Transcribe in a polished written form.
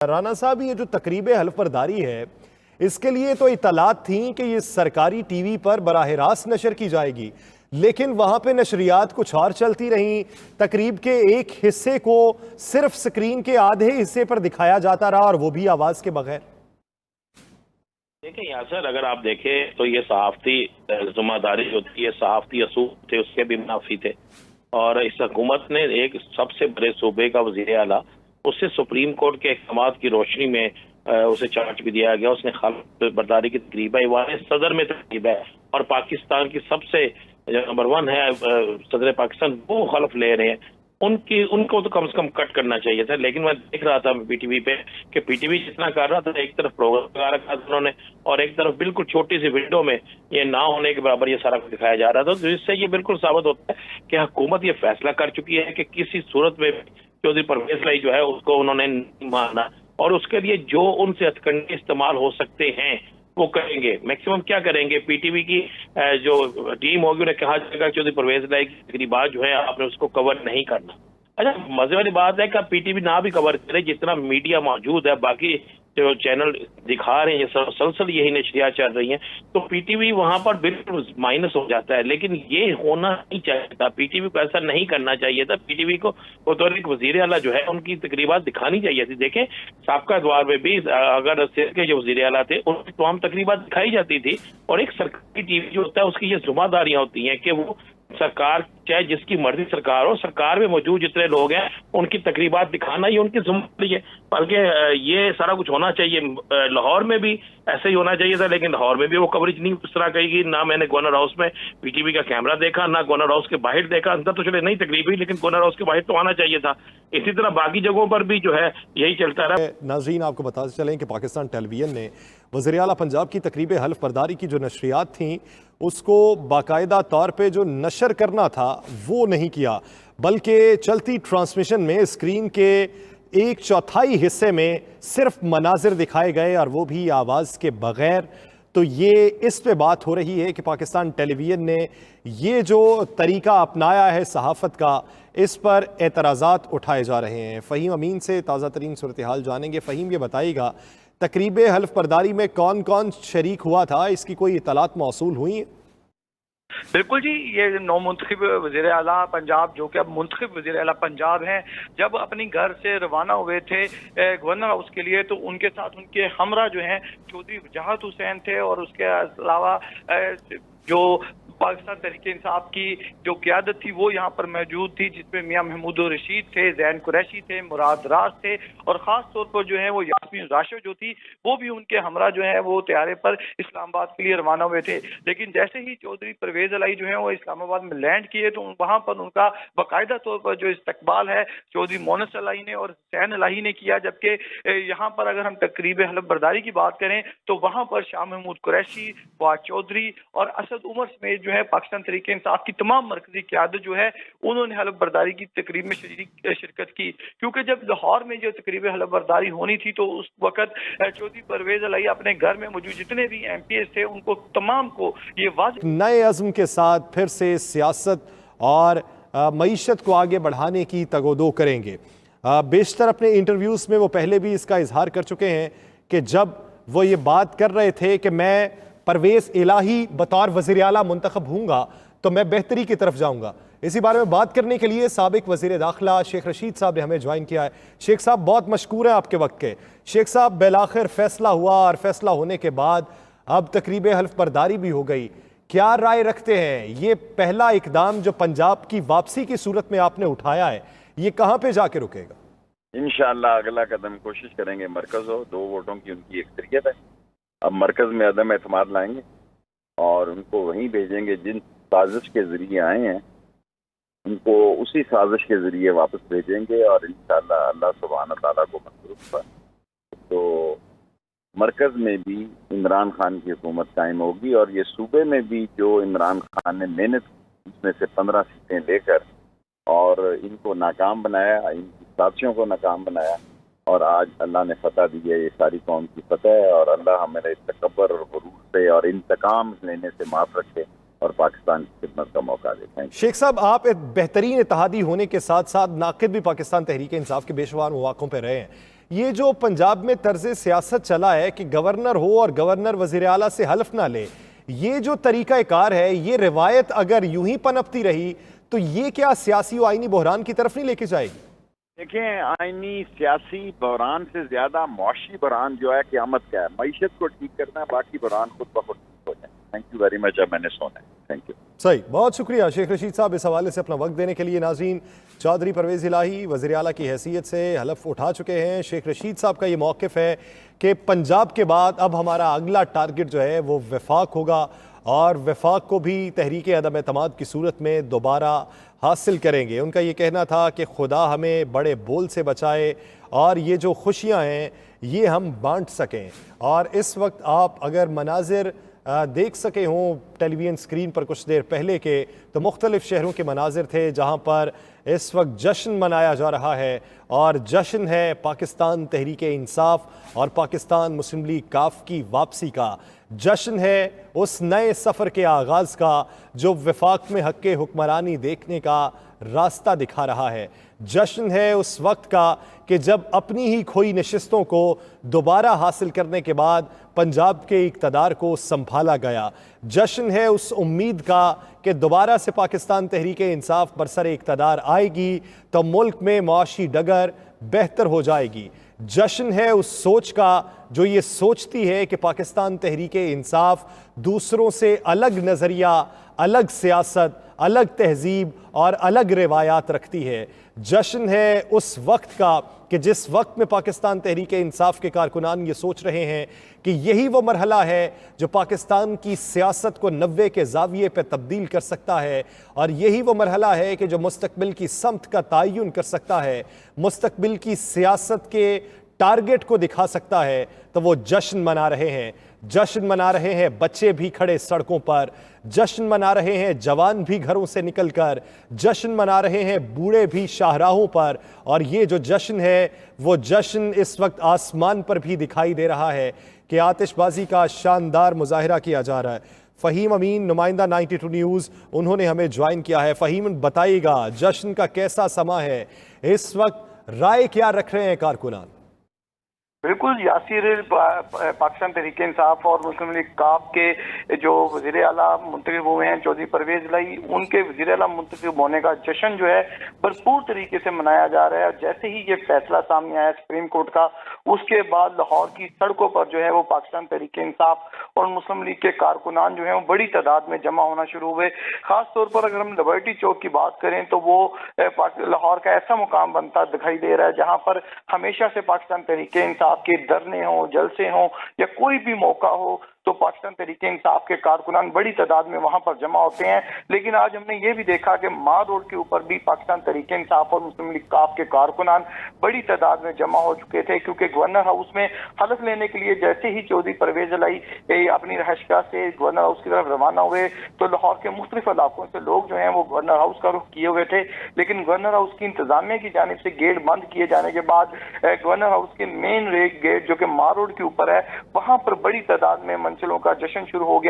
رانا صاحب، یہ جو تقریب حلف برداری ہے اس کے لیے تو اطلاعات تھیں کہ یہ سرکاری ٹی وی پر براہ راست نشر کی جائے گی، لیکن وہاں پہ نشریات کچھ اور چلتی رہیں۔ تقریب کے ایک حصے کو صرف سکرین کے آدھے حصے پر دکھایا جاتا رہا، اور وہ بھی آواز کے بغیر۔ دیکھیں یاسر، اگر آپ دیکھیں تو یہ صحافتی ذمہ داری جو تھی، یہ صحافتی اصول تھے، اس کے بھی منافی تھے، اور اس حکومت نے ایک سب سے بڑے صوبے کا وزیر اعلیٰ اسے سپریم کورٹ کے احکامات کی روشنی میں اسے چارج بھی دیا گیا۔ اس نے خلف برداری کی تقریب ہے، ایوان صدر میں تقریب ہے، اور پاکستان کی سب سے نمبر 1 ہے صدر پاکستان، وہ خلف لے رہے ہیں۔ ان کو تو کم سے کم کٹ کرنا چاہیے تھا، لیکن میں دیکھ رہا تھا پی ٹی وی پہ کہ پی ٹی وی جتنا کر رہا تھا، ایک طرف پروگرام لگا رکھا تھا انہوں نے، اور ایک طرف بالکل چھوٹی سی ونڈو میں یہ نہ ہونے کے برابر یہ سارا کچھ دکھایا جا رہا تھا، جس سے یہ بالکل ثابت ہوتا ہے کہ حکومت یہ فیصلہ کر چکی ہے کہ کسی صورت میں چودھری پرویز لائی جو ہے اس کو انہوں نے نہیں مانا، اور اس کے لیے جو ان سے ہتھ کنڈے استعمال ہو سکتے ہیں وہ کریں گے۔ میکسیمم کیا کریں گے، پی ٹی وی کی جو ٹیم ہوگی انہیں کہا جائے گا چودھری پرویز لائی کی تقریبات جو ہے آپ نے اس کو کور نہیں کرنا۔ اچھا، مزے والی بات ہے کہ پی ٹی وی نہ بھی کور کرے، جتنا میڈیا موجود ہے، باقی جو چینل دکھا رہے ہیں، یہ مسلسل یہی نشریات چل رہی ہیں، تو پی ٹی وی وہاں پر بالکل مائنس ہو جاتا ہے، لیکن یہ ہونا نہیں چاہیے تھا۔ پی ٹی وی کو ایسا نہیں کرنا چاہیے تھا۔ پی ٹی وی کو بطور ایک وزیر اعلیٰ جو ہے ان کی تقریبات دکھانی چاہیے تھی۔ دیکھیں سابقہ ادوار میں بھی اگر صرف کے جو وزیر اعلیٰ تھے ان کی تمام تقریبات دکھائی جاتی تھی، اور ایک سرکاری ٹی وی جو ہوتا ہے اس کی یہ ذمہ داریاں ہوتی ہیں کہ وہ سرکار چاہے جس کی مرضی سرکار ہو، سرکار میں موجود جتنے لوگ ہیں ان کی تقریبات دکھانا یہ ان کی ذمہ داری ہے، بلکہ یہ سارا کچھ ہونا چاہیے۔ لاہور میں بھی ایسے ہی ہونا چاہیے تھا، لیکن لاہور میں بھی وہ کوریج نہیں اس طرح کہی گئی۔ نہ میں نے گورنر ہاؤس میں پی ٹی وی کا کیمرہ دیکھا، نہ گورنر ہاؤس کے باہر دیکھا۔ اندر تو چلے نہیں تقریب ہوئی، لیکن گورنر ہاؤس کے باہر تو آنا چاہیے تھا۔ اسی طرح باقی جگہوں پر بھی جو ہے یہی چلتا رہا۔ ناظرین، آپ کو بتاتے چلیں کہ پاکستان ٹیلی ویژن نے وزیر اعلیٰ پنجاب کی تقریب حلف برداری کی جو نشریات تھیں اس کو باقاعدہ طور پہ جو نشر کرنا تھا وہ نہیں کیا، بلکہ چلتی ٹرانسمیشن میں اسکرین کے 1/4 حصے میں صرف مناظر دکھائے گئے، اور وہ بھی آواز کے بغیر۔ تو یہ اس پہ بات ہو رہی ہے کہ پاکستان ٹیلی ویژن نے یہ جو طریقہ اپنایا ہے صحافت کا، اس پر اعتراضات اٹھائے جا رہے ہیں۔ فہیم امین سے تازہ ترین صورتحال جانیں گے۔ فہیم، یہ بتائے گا تقریب حلف برداری میں کون کون شریک ہوا تھا، اس کی کوئی اطلاعات موصول ہوئی ہیں؟ بالکل جی، یہ نو منتخب وزیر اعلیٰ پنجاب جو کہ اب منتخب وزیر اعلیٰ پنجاب ہیں، جب اپنی گھر سے روانہ ہوئے تھے گورنر ہاؤس کے لیے، تو ان کے ساتھ ان کے ہمراہ جو ہیں چودھری وجاہت حسین تھے، اور اس کے علاوہ جو پاکستان تحریک انصاف کی جو قیادت تھی وہ یہاں پر موجود تھی، جس میں میاں محمود الرشید تھے، زین قریشی تھے، مراد راز تھے، اور خاص طور پر جو ہے وہ یاسمین راشد جو تھی وہ بھی ان کے ہمراہ جو ہے وہ طیارے پر اسلام آباد کے لیے روانہ ہوئے تھے۔ لیکن جیسے ہی چودھری پرویز الہی جو ہے وہ اسلام آباد میں لینڈ کیے تو وہاں پر ان کا باقاعدہ طور پر جو استقبال ہے چودھری مونس الہی نے اور حسین الہی نے کیا، جبکہ یہاں پر اگر ہم تقریب حلف برداری کی بات کریں تو وہاں پر شاہ محمود قریشی، فواد چودھری اور اسد عمر سمیت جو ہے پاکستان تحریک انصاف کی تمام مرکزی قیادت جو ہے انہوں نے حلف برداری کی تقریب میں شرکت کی، کیونکہ جب لاہور میں جو تقریب حلف برداری ہونی تھی تو اس وقت چودھری پرویز الہی اپنے گھر میں موجود جتنے بھی ایم پی ایس تھے ان کو تمام کو یہ واضح نئے عزم کے ساتھ پھر سے سیاست اور معیشت کو آگے بڑھانے کی تگ و دو کریں گے۔ بیشتر اپنے انٹرویوز میں وہ پہلے بھی اس کا اظہار کر چکے ہیں کہ جب وہ یہ بات کر رہے تھے کہ میں پرویز الہی بطور وزیر اعلیٰ منتخب ہوں گا تو میں بہتری کی طرف جاؤں گا۔ اسی بارے میں بات کرنے کے لیے سابق وزیر داخلہ شیخ رشید صاحب نے ہمیں جوائن کیا ہے۔ شیخ صاحب، بہت مشکور ہیں آپ کے وقت کے۔ شیخ صاحب، بالآخر فیصلہ ہوا، اور فیصلہ ہونے کے بعد اب تقریب حلف برداری بھی ہو گئی، کیا رائے رکھتے ہیں؟ یہ پہلا اقدام جو پنجاب کی واپسی کی صورت میں آپ نے اٹھایا ہے، یہ کہاں پہ جا کے رکے گا؟ انشاءاللہ اگلا قدم کوشش کریں گے مرکز ہو، 2 ووٹوں کی ان کی اکثریت ہے، اب مرکز میں عدم اعتماد لائیں گے اور ان کو وہیں بھیجیں گے جن سازش کے ذریعے آئے ہیں، ان کو اسی سازش کے ذریعے واپس بھیجیں گے، اور انشاءاللہ اللہ سبحانہ تعالیٰ کو منظور ہوگا تو مرکز میں بھی عمران خان کی حکومت قائم ہوگی، اور یہ صوبے میں بھی جو عمران خان نے محنت اس میں سے 15 سیٹیں لے کر اور ان کو ناکام بنایا، ان کی ساتھیوں کو ناکام بنایا، اور آج اللہ نے فتح دی ہے، یہ ساری قوم کی فتح ہے، اور اللہ ہمیں تکبر اور غرور سے اور انتقام لینے سے معاف رکھے اور پاکستان کی خدمت کا موقع دے۔ شیخ صاحب، آپ ایک بہترین اتحادی ہونے کے ساتھ ساتھ ناقد بھی پاکستان تحریک انصاف کے بے شمار مواقعوں پہ رہے ہیں، یہ جو پنجاب میں طرز سیاست چلا ہے کہ گورنر ہو اور گورنر وزیر اعلیٰ سے حلف نہ لے، یہ جو طریقہ کار ہے، یہ روایت اگر یوں ہی پنپتی رہی تو یہ کیا سیاسی و آئینی بحران کی طرف نہیں لے کے جائے گی؟ دیکھیں، آئینی سیاسی بحران سے زیادہ معاشی بحران جو ہے قیامت کا ہے. معیشت کو ٹھیک کرنا ہے، باقی بحران خود بخود ٹھیک ہو جائیں. Thank you very much. اب میں نے سونا ہے. Thank you. صحیح، بہت شکریہ شیخ رشید صاحب اس حوالے سے اپنا وقت دینے کے لیے. ناظرین، چودھری پرویز الہی وزیر اعلیٰ کی حیثیت سے حلف اٹھا چکے ہیں. شیخ رشید صاحب کا یہ موقف ہے کہ پنجاب کے بعد اب ہمارا اگلا ٹارگٹ جو ہے وہ وفاق ہوگا، اور وفاق کو بھی تحریک عدم اعتماد کی صورت میں دوبارہ حاصل کریں گے. ان کا یہ کہنا تھا کہ خدا ہمیں بڑے بول سے بچائے اور یہ جو خوشیاں ہیں یہ ہم بانٹ سکیں. اور اس وقت آپ اگر مناظر دیکھ سکے ہوں ٹیلی ویژن اسکرین پر کچھ دیر پہلے کے، تو مختلف شہروں کے مناظر تھے جہاں پر اس وقت جشن منایا جا رہا ہے، اور جشن ہے پاکستان تحریک انصاف اور پاکستان مسلم لیگ کاف کی واپسی کا. جشن ہے اس نئے سفر کے آغاز کا جو وفاق میں حق حکمرانی دیکھنے کا راستہ دکھا رہا ہے. جشن ہے اس وقت کا کہ جب اپنی ہی کھوئی نشستوں کو دوبارہ حاصل کرنے کے بعد پنجاب کے اقتدار کو سنبھالا گیا. جشن ہے اس امید کا کہ دوبارہ سے پاکستان تحریک انصاف برسر اقتدار آئے گی تو ملک میں معاشی ڈگر بہتر ہو جائے گی. جشن ہے اس سوچ کا جو یہ سوچتی ہے کہ پاکستان تحریک انصاف دوسروں سے الگ نظریہ، الگ سیاست، الگ تہذیب اور الگ روایات رکھتی ہے. جشن ہے اس وقت کا کہ جس وقت میں پاکستان تحریک انصاف کے کارکنان یہ سوچ رہے ہیں کہ یہی وہ مرحلہ ہے جو پاکستان کی سیاست کو 90 کے زاویے پہ تبدیل کر سکتا ہے، اور یہی وہ مرحلہ ہے کہ جو مستقبل کی سمت کا تعین کر سکتا ہے، مستقبل کی سیاست کے ٹارگٹ کو دکھا سکتا ہے. تو وہ جشن منا رہے ہیں. جشن منا رہے ہیں بچے بھی کھڑے سڑکوں پر، جشن منا رہے ہیں جوان بھی گھروں سے نکل کر، جشن منا رہے ہیں بوڑھے بھی شاہراہوں پر. اور یہ جو جشن ہے وہ جشن اس وقت آسمان پر بھی دکھائی دے رہا ہے کہ آتش بازی کا شاندار مظاہرہ کیا جا رہا ہے. فہیم امین نمائندہ 92 نیوز انہوں نے ہمیں جوائن کیا ہے. فہیم، بتائیے گا جشن کا کیسا سما ہے اس وقت، رائے کیا رکھ رہے ہیں کارکنان؟ بالکل یاسر، پاکستان تحریک انصاف اور مسلم لیگ کاف کے جو وزیر اعلیٰ منتخب ہوئے ہیں چودھری پرویز الہی، ان کے وزیر اعلیٰ منتخب ہونے کا جشن جو ہے بھرپور طریقے سے منایا جا رہا ہے. جیسے ہی یہ فیصلہ سامنے آیا سپریم کورٹ کا، اس کے بعد لاہور کی سڑکوں پر جو ہے وہ پاکستان تحریک انصاف اور مسلم لیگ کے کارکنان جو ہیں وہ بڑی تعداد میں جمع ہونا شروع ہوئے. خاص طور پر اگر ہم لبرٹی چوک کی بات کریں تو وہ لاہور کا ایسا مقام بنتا دکھائی دے رہا ہے جہاں پر ہمیشہ سے پاکستان تحریک انصاف کے دھرنے ہوں، جلسے ہوں یا کوئی بھی موقع ہو تو پاکستان تحریک انصاف کے کارکنان بڑی تعداد میں وہاں پر جمع ہوتے ہیں. لیکن آج ہم نے یہ بھی دیکھا کہ مار روڈ کے اوپر بھی پاکستان تحریک انصاف اور مسلم لیگ کاف کے کارکنان بڑی تعداد میں جمع ہو چکے تھے، کیونکہ گورنر ہاؤس میں حلف لینے کے لیے جیسے ہی چودھری پرویز الہی اپنی رہائشگاہ سے گورنر ہاؤس کی طرف روانہ ہوئے تو لاہور کے مختلف علاقوں سے لوگ جو ہیں وہ گورنر ہاؤس کا رخ کیے ہوئے تھے. لیکن گورنر ہاؤس کی انتظامیہ کی جانب سے گیٹ بند کیے جانے کے بعد گورنر ہاؤس کے مین گیٹ جو کہ مار روڈ کے اوپر ہے، وہاں پر بڑی تعداد میں منچلوں کا جشن شروع ہو گیا.